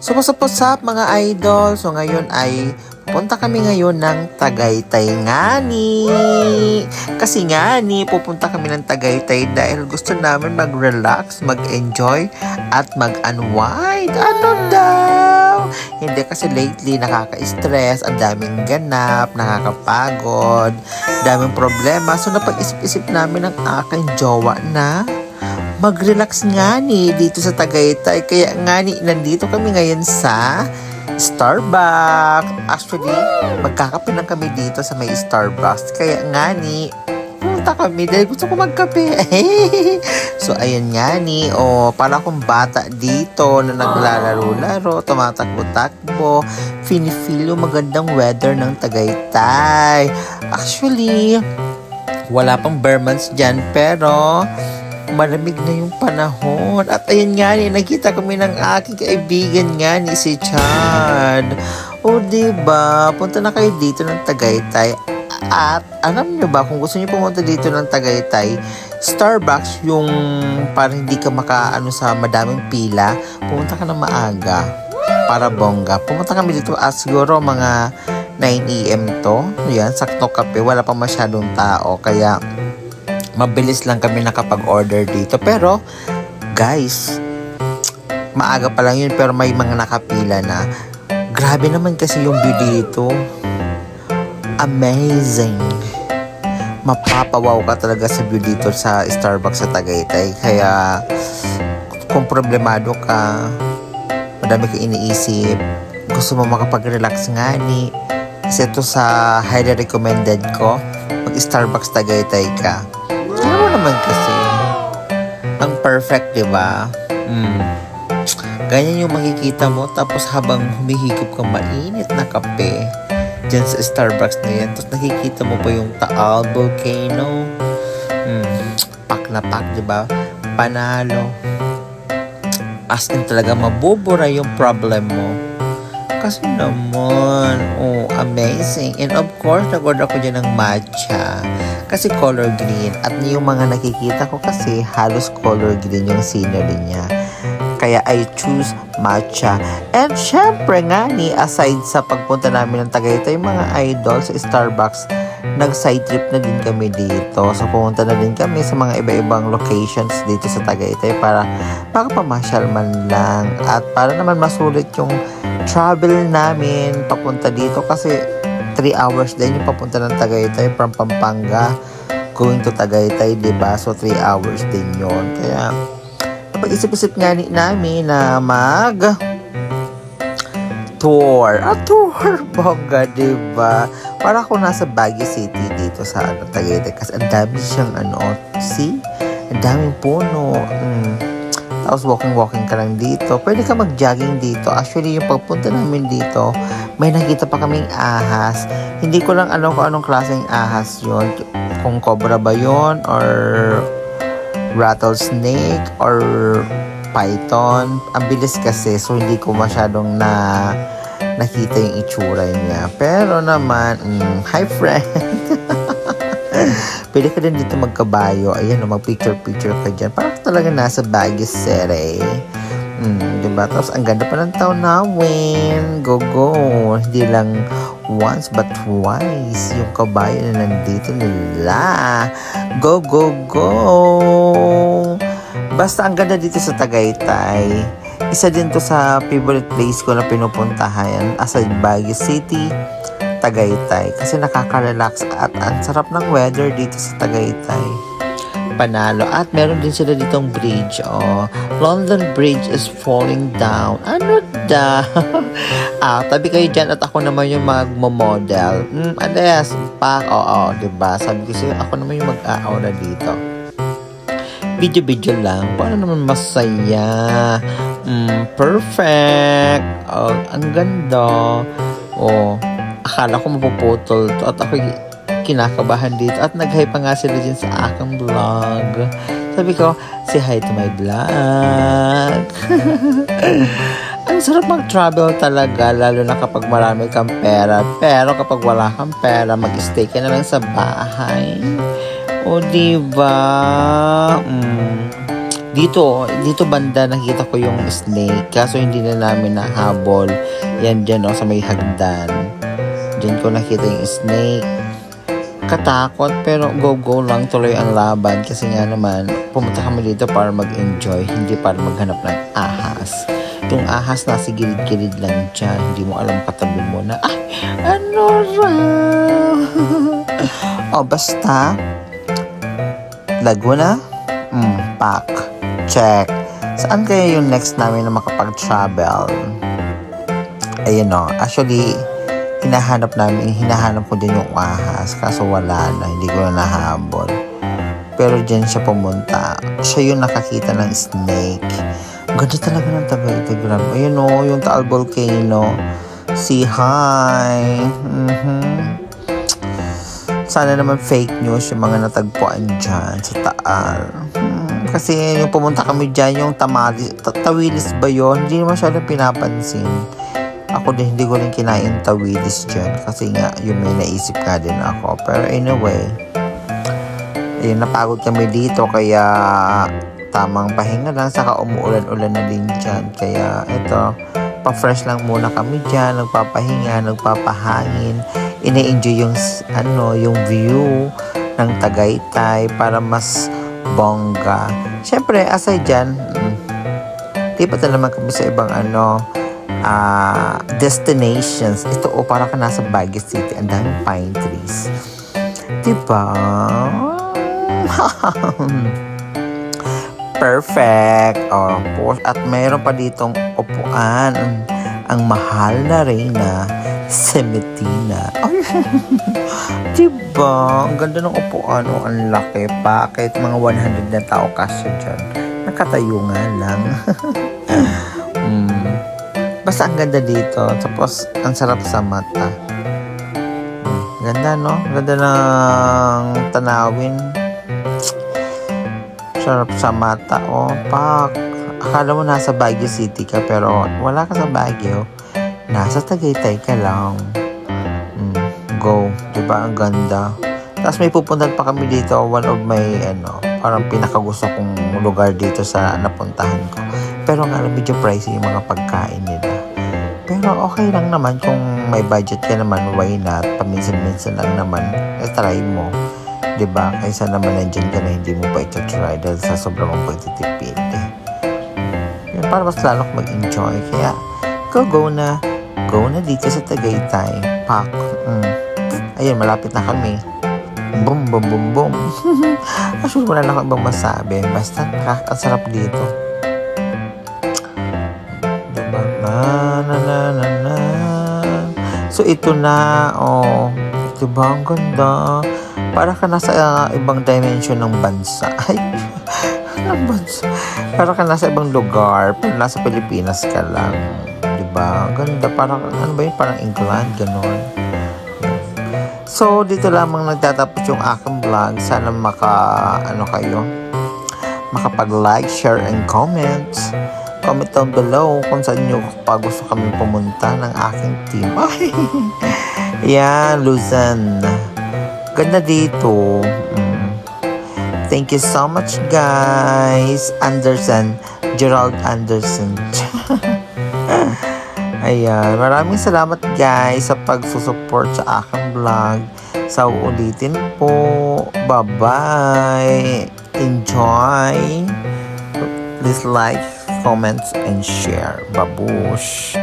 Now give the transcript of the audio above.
So, what's up mga idol? So, ngayon ay pupunta kami ngayon ng Tagaytay ngani. Kasi ngani, pupunta kami ng Tagaytay dahil gusto namin mag-relax, mag-enjoy, at mag-unwind. Ano daw? Hindi kasi lately nakaka-stress, ang daming ganap, nakakapagod, daming problema. So, napag-isip-isip namin ng aking jowa na mag-relax nga dito sa Tagaytay. Kaya nga nandito kami ngayon sa Starbucks. Actually, magkakape lang kami dito sa may Starbucks. Kaya nga pumunta kami dahil gusto ko magkape. So, ayan nga para akong bata dito na naglalaro-laro, tumatakbo-takbo. Feel yung magandang weather ng Tagaytay. Actually, wala pang bare months dyan, pero malamig na yung panahon. At ayun nga nakita kami ng aking kaibigan nga si Chad. O diba, punta na kayo dito ng Tagaytay. At alam nyo ba, kung gusto nyo pumunta dito ng Tagaytay, Starbucks yung parang hindi ka makaano sa madaming pila, pumunta ka na maaga para bongga. Pumunta kami dito siguro mga 9 AM to. Yan, sakto kape, wala pa masyadong tao. Kaya mabilis lang kami nakapag-order dito. Pero, guys, maaga pa lang yun pero may mga nakapila na. Grabe naman kasi yung view dito. Amazing. Mapapawaw ka talaga sa view dito sa Starbucks sa Tagaytay. Kaya, kung problemado ka, madami ka iniisip, gusto mo makapag-relax nga kasi ito sa highly recommended ko, mag-Starbucks Tagaytay ka. Ano naman kasi, ang perfect, diba? Ganyan yung makikita mo, tapos habang humihigop kang mainit na kape dyan sa Starbucks na yan, tapos nakikita mo pa yung Taal Volcano. Pak na pak, diba? Panalo. As in talaga, mabubura yung problem mo. Kasi naman, amazing. And of course, nag-order ko dyan ng matcha. Kasi color green. At yung mga nakikita ko kasi halos color green yung scenery niya. Kaya I choose matcha. And syempre nga aside sa pagpunta namin ng Tagaytay, mga idol sa Starbucks, nag-side trip na din kami dito. So pumunta na din kami sa mga iba-ibang locations dito sa Tagaytay para makapamasyal man lang. At para naman masulit yung travel namin papunta dito kasi 3 hours din yung papunta ng Tagaytay from Pampanga going to Tagaytay, diba? So 3 hours din yon. Kaya napag-isip-isip nga namin na tour bongga, diba? Para ako nasa Baguio City dito sa Tagaytay kasi ang dami siyang see? Ang daming puno. Tapos walking ka lang dito. Pwede ka mag-jogging dito. Actually, yung pagpunta namin dito, may nakita pa kaming ahas. Hindi ko lang alam kung anong klaseng ahas yun. Kung cobra ba yun, or rattlesnake, or python. Ang bilis kasi, so hindi ko masyadong nakita yung itsura niya. Pero naman, hi friend! Pwede ka din dito magkabayo. Ayan, mag-picture-picture ka dyan. Parang talaga nasa Baguio City. Diba? Tapos, ang ganda pa ng town namin. Go! Hindi lang once, but twice. Yung kabayo na nandito nila. Go! Basta, ang ganda dito sa Tagaytay. Isa din to sa favorite place ko na pinupuntahan aside Baguio City, Tagaytay. Kasi nakaka-relax at ang sarap ng weather dito sa Tagaytay. Panalo. At meron din sila ditong bridge. London Bridge is falling down. Ano da? Tabi kayo dyan at ako naman yung magmo-model. Alas, diba? Sabi ko sa'yo, ako naman yung mag-aura dito. Video lang. Paano naman masaya? Perfect. Ang ganda. Akala ko mapuputol to at ako kinakabahan dito at nag-hi pa nga sila dyan sa aking vlog. Sabi ko, say hi to my vlog. Ang sarap mag-travel talaga, lalo na kapag marami kang pera. Pero kapag wala kang pera, mag-stay ka na lang sa bahay. O diba? Dito banda nakita ko yung snake. Kaso hindi na namin nahabol. Yan dyan sa may hagdan. Diyan ko nakita yung snake. Katakot pero go lang tuloy ang laban. Kasi nga naman, pumunta kami dito para mag-enjoy. Hindi para maghanap ng ahas. Yung ahas nasa gilid-gilid lang dyan. Hindi mo alam katabi mo na, ano ra? Basta, Laguna, Pack. Check. Saan kaya yung next namin na makapag-travel? Ayun actually, hinahanap ko din yung ahas. Kaso wala na, hindi ko na nahabol. Pero dyan siya pumunta. Siya yung nakakita ng snake. Ganda talaga ng Tagaytay. Ayun yung Taal Volcano. Say hi. Sana naman fake news yung mga natagpuan dyan sa Taal. Kasi yung pumunta kami dyan, yung Tawilis ba yun? Hindi naman siya pinapansin. Ako din, hindi ko rin kinain Tawilis dyan. Kasi nga, yung may naisip nga din ako. Pero anyway, ayun, napagod kami dito. Kaya tamang pahinga lang, saka umuulan-ulan na din dyan. Kaya ito, pa-fresh lang muna kami dyan, nagpapahinga, nagpapahangin, ine-enjoy yung view ng Tagaytay para mas bongga. Siyempre, aside dyan, lipat na naman kami sa ibang destinations. Ito para ka nasa Baguio City, ang daming pine trees. Diba? Perfect. At mayroon pa ditong upuan. Ang mahal na Reyna Semetina. Diba? Ang ganda ng upuan. Ang laki pa. Kahit mga 100 na tao kasi dyan. Nakatayo nga lang. Basta ang ganda dito. Tapos, ang sarap sa mata. Ganda, no? Ganda ng tanawin. Sarap sa mata. Pak. Akala mo nasa Baguio City ka, pero wala ka sa Baguio. Nasa Tagaytay ka lang. Go. Diba? Ang ganda. Tapos may pupuntan pa kami dito. One of my, parang pinakagusto kong lugar dito sa napuntahan ko. Pero nga, medyo pricey yung mga pagkain nila. Pero okay lang naman kung may budget ka naman, why not? Paminsan-minsan lang naman, try mo. Diba? Kaysa naman nandiyan ka na hindi mo pa ito try dahil sa sobrang pagtitipid. Yan, para mas lalo mag-enjoy. Kaya, go na dito sa Tagaytay. Pak. Ayun, malapit na kami. Boom, boom, boom, boom. Actually, wala na akong ibang masabi. Basta, ang sarap dito. Diba? Na. So, ito na. Diba? Ang ganda. Para ka nasa ibang dimension ng bansa. Ay, ng bansa. Para ka nasa ibang lugar. Pero nasa Pilipinas ka lang. Diba? Ganda. Parang, Parang England. Ganon. So, dito lamang nagtatapos yung aking vlog. Sana makapag-like, share, and comment. Comment down below kung saan nyo pa gusto kami pumunta ng aking team. Ay! Yan, Luzon. Ganda dito. Thank you so much, guys. Gerald Anderson. Ayan. Maraming salamat, guys, sa pagsusupport sa aking vlog. Sa uulitin po. Bye-bye. Enjoy. Please like, comment, and share. Babush.